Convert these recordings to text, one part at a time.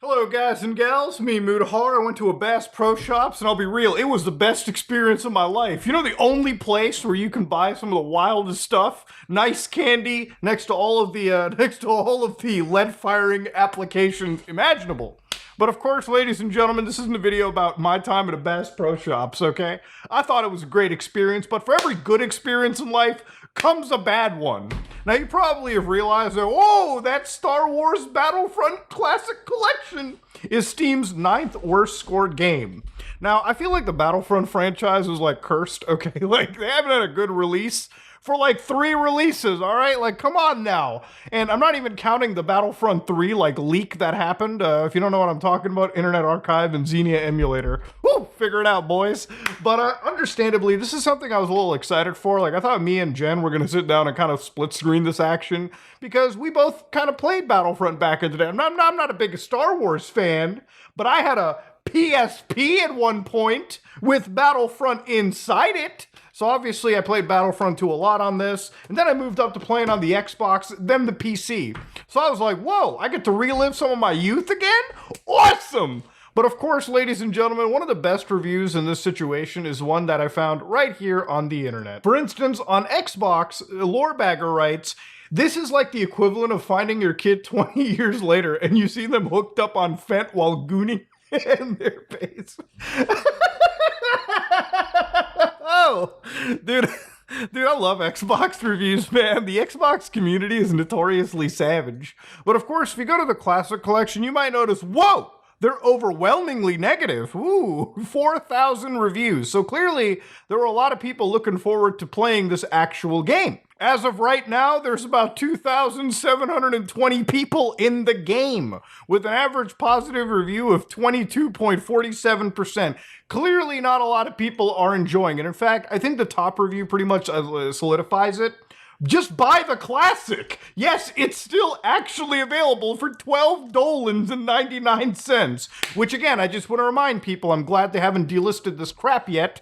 Hello guys and gals, me Mudahar. I went to a Bass Pro Shops and I'll be real, it was the best experience of my life. You know, the only place where you can buy some of the wildest stuff, nice candy next to all of the lead firing applications imaginable. But of course, ladies and gentlemen, this isn't a video about my time at a Bass Pro Shops, okay? I thought it was a great experience, but for every good experience in life comes a bad one. Now, you probably have realized that, whoa, that Star Wars Battlefront Classic Collection is Steam's 9th worst scored game. Now, I feel like the Battlefront franchise is like cursed, okay? Like, they haven't had a good release for like 3 releases, all right? Like, come on now. And I'm not even counting the Battlefront 3, like, leak that happened. If you don't know what I'm talking about, Internet Archive and Xenia Emulator. Woo, figure it out, boys. But understandably, this is something I was a little excited for. Like, I thought me and Jen were gonna sit down and kind of split screen this action because we both kind of played Battlefront back in the day. I'm not a big Star Wars fan, but I had a PSP at one point with Battlefront inside it. So obviously I played Battlefront 2 a lot on this, and then I moved up to playing on the Xbox, then the PC. So I was like, whoa, I get to relive some of my youth again? Awesome! But of course, ladies and gentlemen, one of the best reviews in this situation is one that I found right here on the internet. For instance, on Xbox, Lorebagger writes, "This is like the equivalent of finding your kid 20 years later and you see them hooked up on Fent while gooning in their face." Oh, dude, I love Xbox reviews, man. The Xbox community is notoriously savage. But of course, if you go to the Classic Collection, you might notice, whoa, they're overwhelmingly negative. Ooh, 4,000 reviews. So clearly, there were a lot of people looking forward to playing this actual game. As of right now, there's about 2,720 people in the game, with an average positive review of 22.47%. Clearly not a lot of people are enjoying it. In fact, I think the top review pretty much solidifies it. Just buy the classic. Yes, it's still actually available for $12.99, which again, I just want to remind people, I'm glad they haven't delisted this crap yet.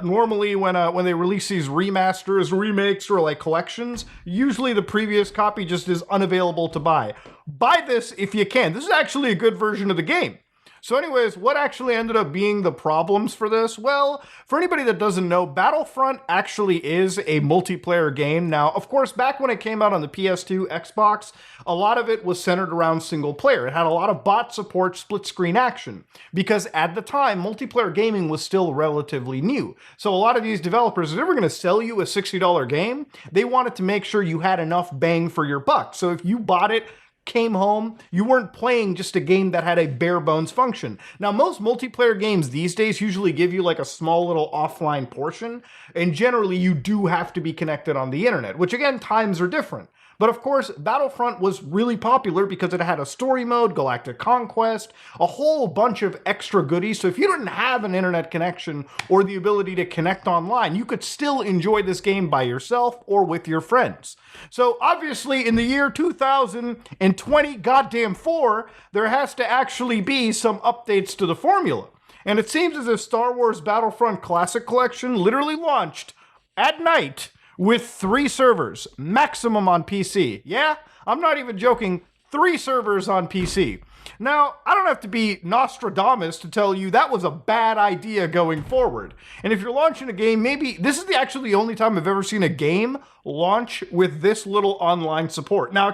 Normally when they release these remasters, remakes, or like collections, usually the previous copy just is unavailable to buy. Buy this if you can. This is actually a good version of the game. So anyways, what actually ended up being the problems for this? Well, for anybody that doesn't know, Battlefront actually is a multiplayer game. Now, of course, back when it came out on the PS2, Xbox, a lot of it was centered around single player. It had a lot of bot support, split screen action, because at the time, multiplayer gaming was still relatively new. So a lot of these developers, if they were going to sell you a $60 game, they wanted to make sure you had enough bang for your buck. So if you bought it, came home, you weren't playing just a game that had a bare bones function. Now, most multiplayer games these days usually give you like a small little offline portion, and generally you do have to be connected on the internet, which again, times are different. But of course, Battlefront was really popular because it had a story mode, Galactic Conquest, a whole bunch of extra goodies. So if you didn't have an internet connection or the ability to connect online, you could still enjoy this game by yourself or with your friends. So obviously in the year 2020 goddamn 4, there has to actually be some updates to the formula. And it seems as if Star Wars Battlefront Classic Collection literally launched at night with 3 servers, maximum on PC. Yeah, I'm not even joking, 3 servers on PC. Now, I don't have to be Nostradamus to tell you that was a bad idea going forward. And if you're launching a game, maybe this is actually the only time I've ever seen a game launch with this little online support. Now,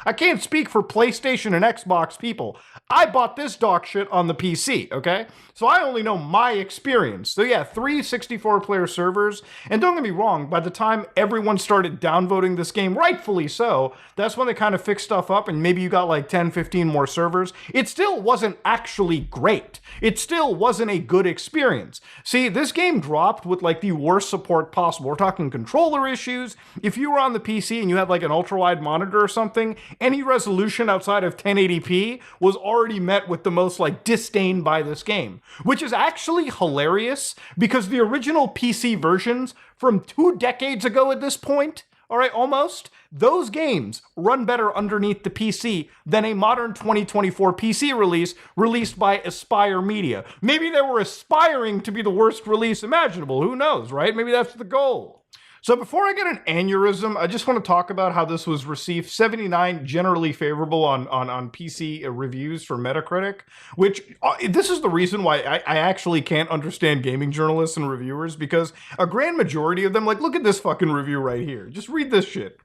I can't speak for PlayStation and Xbox people. I bought this dog shit on the PC, okay? So I only know my experience. So yeah, 3 64-player servers. And don't get me wrong, by the time everyone started downvoting this game, rightfully so, that's when they kind of fixed stuff up and maybe you got like 10, 15 more servers. It still wasn't actually great. It still wasn't a good experience. See, this game dropped with like the worst support possible. We're talking controller issues. If you were on the PC and you had like an ultra-wide monitor or something, any resolution outside of 1080p was already met with the most like disdain by this game, which is actually hilarious because the original PC versions from 2 decades ago at this point, all right, almost, those games run better underneath the PC than a modern 2024 PC release released by Aspire Media. Maybe they were aspiring to be the worst release imaginable. Who knows, right? Maybe that's the goal. So before I get an aneurysm, I just want to talk about how this was received. 79 generally favorable on PC reviews for Metacritic, which this is the reason why I actually can't understand gaming journalists and reviewers, because a grand majority of them, like, look at this fucking review right here. Just read this shit.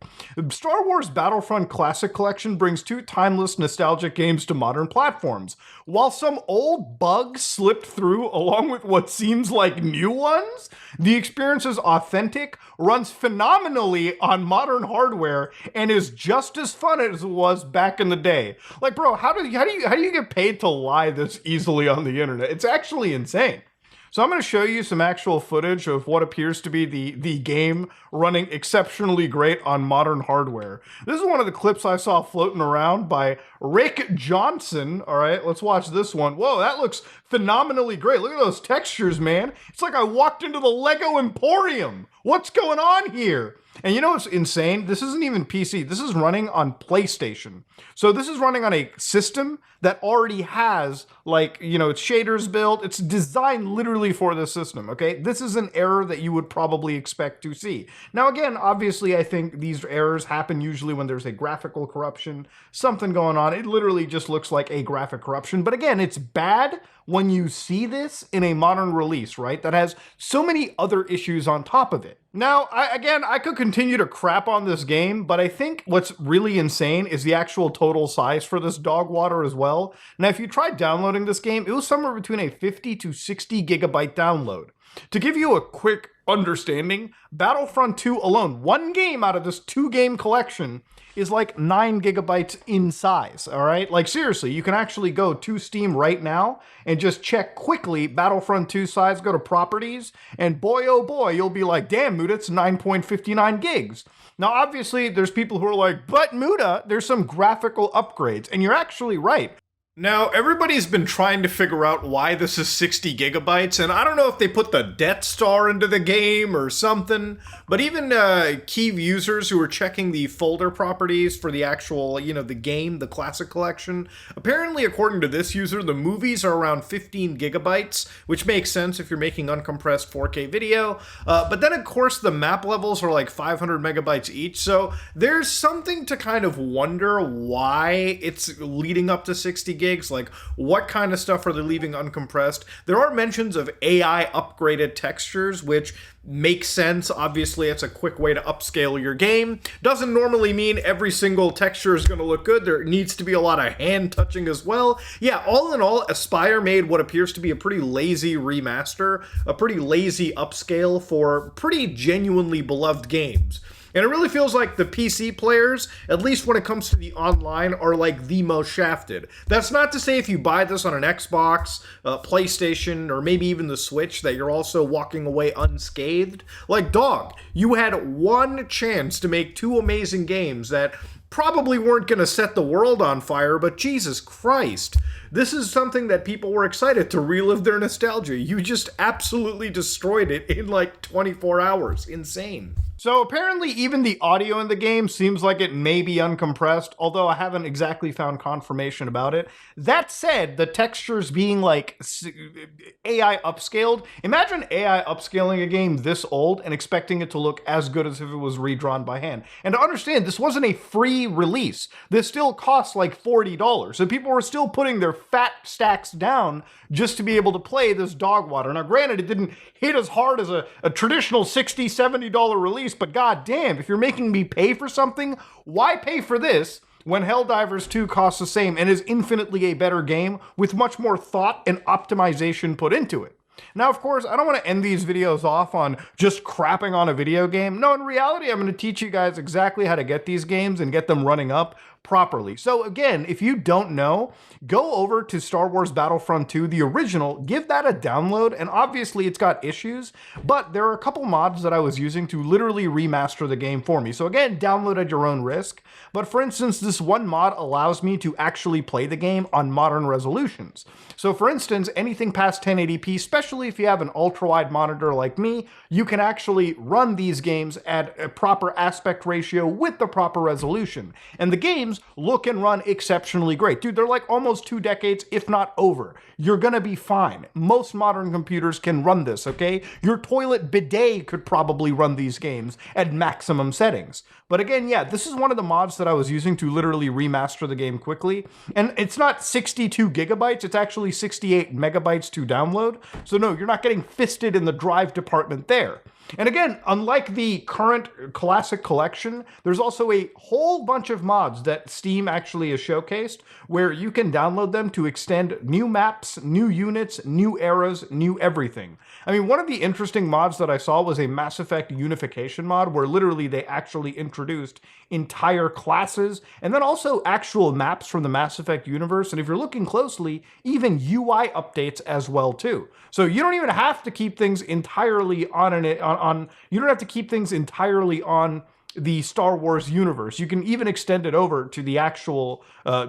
Star Wars Battlefront Classic Collection brings 2 timeless nostalgic games to modern platforms. While some old bugs slipped through along with what seems like new ones, the experience is authentic, runs phenomenally on modern hardware, and is just as fun as it was back in the day. Like, bro, how do you get paid to lie this easily on the internet? It's actually insane. So I'm going to show you some actual footage of what appears to be the game running exceptionally great on modern hardware. This is one of the clips I saw floating around by Rick Johnson. All right, let's watch this one. Whoa, that looks phenomenally great. Look at those textures, man. It's like I walked into the Lego Emporium. What's going on here? And you know what's insane? This isn't even PC. This is running on PlayStation. So this is running on a system that already has, like, you know, its shaders built. It's designed literally for this system, okay? This is an error that you would probably expect to see. Now, again, obviously, I think these errors happen usually when there's a graphical corruption, something going on. It literally just looks like a graphic corruption. But again, it's bad when you see this in a modern release, right? That has so many other issues on top of it. Now, I could continue to crap on this game, but I think what's really insane is the actual total size for this dog water as well. Now, if you tried downloading this game, it was somewhere between a 50 to 60 gigabyte download. To give you a quick understanding, Battlefront 2 alone, one game out of this 2-game collection, is like 9 gigabytes in size, all right? Like, seriously, you can actually go to Steam right now and just check quickly Battlefront 2 size, go to properties, and boy, oh boy, you'll be like, damn, Muda, it's 9.59 gigs. Now, obviously, there's people who are like, but Muda, there's some graphical upgrades, and you're actually right. Now, everybody's been trying to figure out why this is 60 gigabytes, and I don't know if they put the Death Star into the game or something, but even key users who are checking the folder properties for the actual, you know, the game, the Classic Collection, apparently, according to this user, the movies are around 15 gigabytes, which makes sense if you're making uncompressed 4K video, but then, of course, the map levels are like 500 megabytes each, so there's something to kind of wonder why it's leading up to 60 gigabytes. Like, what kind of stuff are they leaving uncompressed? There are mentions of AI upgraded textures, which makes sense. Obviously, it's a quick way to upscale your game. Doesn't normally mean every single texture is going to look good. There needs to be a lot of hand touching as well. Yeah, all in all, Aspyr made what appears to be a pretty lazy remaster, a pretty lazy upscale for pretty genuinely beloved games. And it really feels like the PC players, at least when it comes to the online, are like the most shafted. That's not to say if you buy this on an Xbox, PlayStation, or maybe even the Switch that you're also walking away unscathed. Like, dog, you had one chance to make 2 amazing games that probably weren't going to set the world on fire, but Jesus Christ. This is something that people were excited to relive their nostalgia. You just absolutely destroyed it in like 24 hours. Insane. So apparently even the audio in the game seems like it may be uncompressed, although I haven't exactly found confirmation about it. That said, the textures being like AI upscaled, imagine AI upscaling a game this old and expecting it to look as good as if it was redrawn by hand. And to understand, this wasn't a free release. This still cost like $40. So people were still putting their fat stacks down just to be able to play this dog water. Now granted, it didn't hit as hard as a traditional $60, $70 release, but goddamn, if you're making me pay for something, why pay for this when Helldivers 2 costs the same and is infinitely a better game with much more thought and optimization put into it? Now, of course, I don't want to end these videos off on just crapping on a video game. No, in reality, I'm going to teach you guys exactly how to get these games and get them running up properly. So again, if you don't know, go over to Star Wars Battlefront 2, the original, give that a download, and obviously it's got issues, but there are a couple mods that I was using to literally remaster the game for me. So again, download at your own risk, but for instance, this one mod allows me to actually play the game on modern resolutions. So for instance, anything past 1080p, especially if you have an ultra-wide monitor like me, you can actually run these games at a proper aspect ratio with the proper resolution. And the game games look and run exceptionally great. Dude, they're like almost 2 decades, if not over. You're gonna be fine. Most modern computers can run this, okay? Your toilet bidet could probably run these games at maximum settings. But again, yeah, this is one of the mods that I was using to literally remaster the game quickly. And it's not 62 gigabytes, it's actually 68 megabytes to download. So no, you're not getting fisted in the drive department there. And again, unlike the current classic collection, there's also a whole bunch of mods that Steam actually has showcased where you can download them to extend new maps, new units, new eras, new everything. I mean, one of the interesting mods that I saw was a Mass Effect unification mod where literally they actually introduced entire classes and then also actual maps from the Mass Effect universe. And if you're looking closely, even UI updates as well too. So you don't even have to keep things entirely you don't have to keep things entirely on the Star Wars universe. You can even extend it over to the actual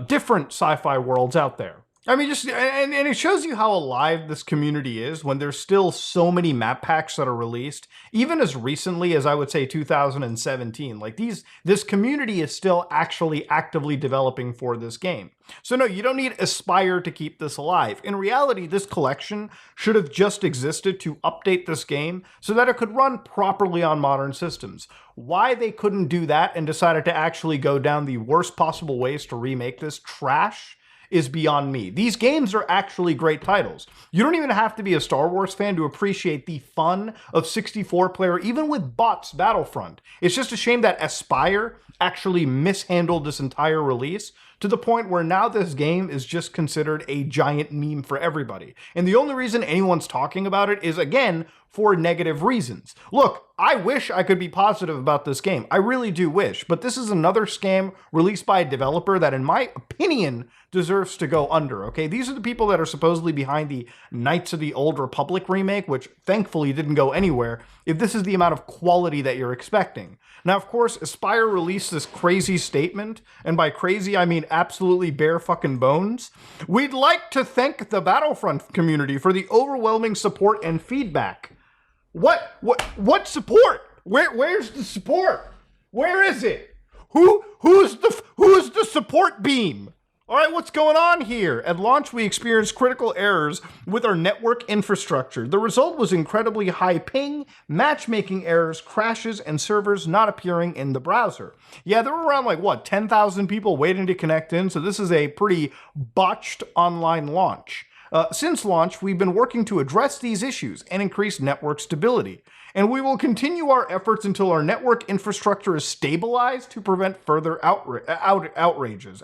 different sci-fi worlds out there. I mean, and it shows you how alive this community is when there's still so many map packs that are released, even as recently as I would say 2017. Like this community is still actually actively developing for this game. So no, you don't need Aspire to keep this alive. In reality, this collection should have just existed to update this game so that it could run properly on modern systems. Why they couldn't do that and decided to actually go down the worst possible ways to remake this trash is beyond me. These games are actually great titles. You don't even have to be a Star Wars fan to appreciate the fun of 64-player, even with bots, Battlefront. It's just a shame that Aspire actually mishandled this entire release to the point where now this game is just considered a giant meme for everybody. And the only reason anyone's talking about it is, again, for negative reasons. Look, I wish I could be positive about this game. I really do wish. But this is another scam released by a developer that, in my opinion, deserves to go under, okay? These are the people that are supposedly behind the Knights of the Old Republic remake, which thankfully didn't go anywhere, if this is the amount of quality that you're expecting. Now, of course, Aspire released this crazy statement, and by crazy, I mean absolutely bare fucking bones. We'd like to thank the Battlefront community for the overwhelming support and feedback. What support? Where's the support? Where is it? Who's the support beam? All right, what's going on here? At launch, we experienced critical errors with our network infrastructure. The result was incredibly high ping, matchmaking errors, crashes, and servers not appearing in the browser. Yeah, there were around 10,000 people waiting to connect in, so this is a pretty botched online launch. Since launch, we've been working to address these issues and increase network stability. And we will continue our efforts until our network infrastructure is stabilized to prevent further outages.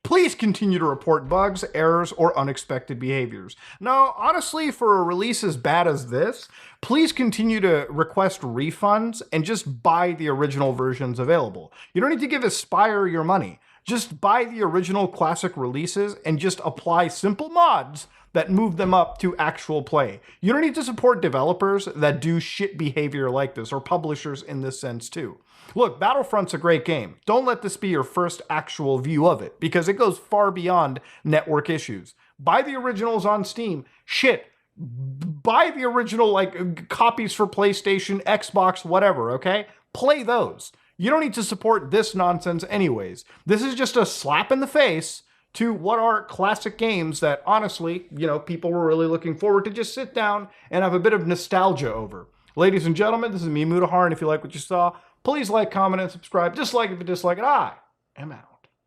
Please continue to report bugs, errors, or unexpected behaviors. Now, honestly, for a release as bad as this, please continue to request refunds and just buy the original versions available. You don't need to give Aspire your money. Just buy the original classic releases and just apply simple mods that move them up to actual play. You don't need to support developers that do shit behavior like this, or publishers in this sense too. Look, Battlefront's a great game. Don't let this be your first actual view of it, because it goes far beyond network issues. Buy the originals on Steam. Shit. Buy the original copies for PlayStation, Xbox, whatever, okay? Play those. You don't need to support this nonsense anyways. This is just a slap in the face to what are classic games that, honestly, people were really looking forward to just sit down and have a bit of nostalgia over. Ladies and gentlemen, this is me, Mutahar, and if you like what you saw, please like, comment, and subscribe. Dislike if you dislike it. I am out.